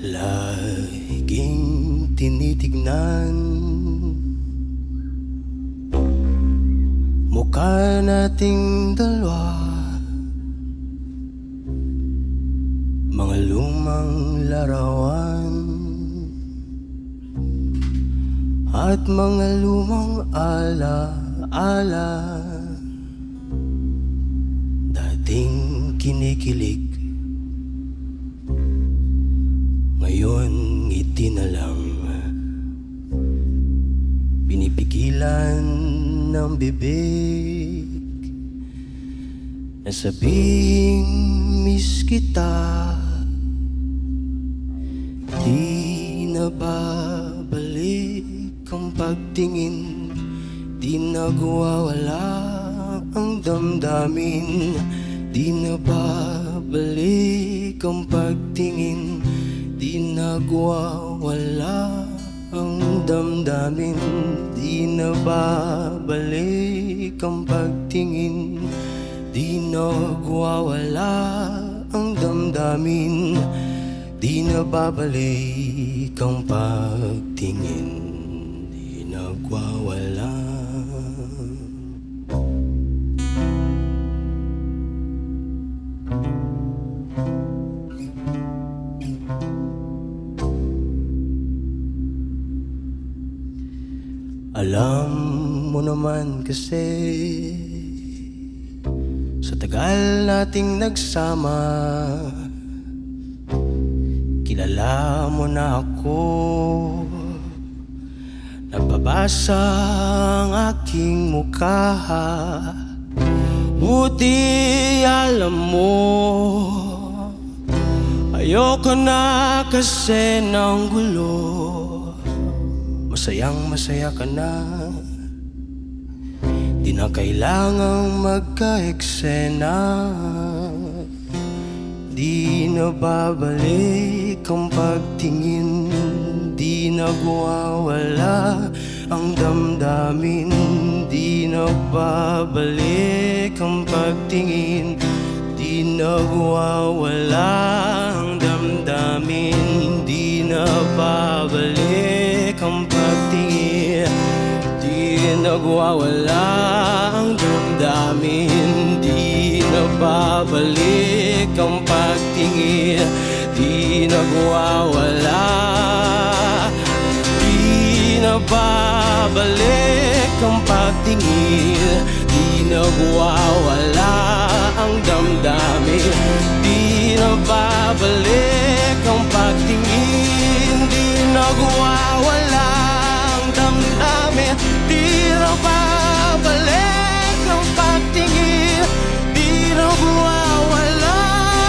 Laging tinitignan mukha nating dalawa, mga lumang larawan at mga lumang ala-ala. Dating kinikilig, ngayon ngiti na lang. Pinipigilan ng bibig na sabihing miss kita. Di na babalik ang pagtingin, di nagwawala ang damdamin. Di na babalik ang pagtingin, di nagwawala ang damdamin. Di na babalik ang pagtingin, di nagwawala ang damdamin. Di na babalik ang pagtingin, di nagwawala. Alam mo naman kasi, sa tagal nating nagsama, kilala mo na ako. Nababasa ang aking mukha, buti alam mo. Ayoko na kasi ng gulo, masayang masaya ka na. Di na kailangang magka-eksena. Di na babalik ang pagtingin, di nagwawala ang damdamin. Di na babalik ang pagtingin, di nagwawala ang damdamin. Di na babalik ang pagtingin, di nagwawala ang damdamin. Di na babalik ang pagtingin, di nagwawala. Di na babalik ang pagtingin, di nagwawala ang damdamin. Di na babalik ang pagtingin, di nagwawala ang damdamin. Di na babalik ang pagtingin, di nagwawala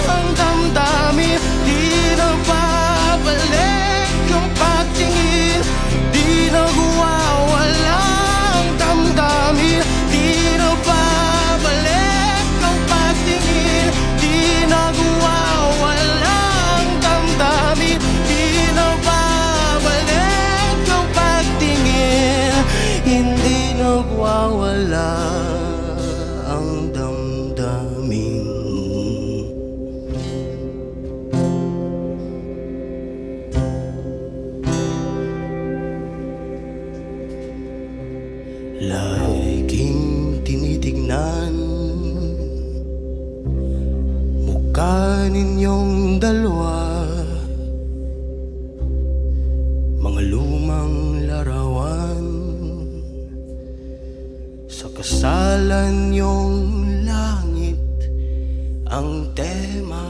ang damdamin. Di na babalik ang pagtingin, di nagwawala ang damdamin. Di na babalik ang pagtingin, di nagwawala ang damdamin. Di na babalik ang pagtingin, hindi nagwawala ang damdamin. Laging tinitignan mukha ninyong dalawa, mga lumang larawan sa kasalan niyong langit ang tema.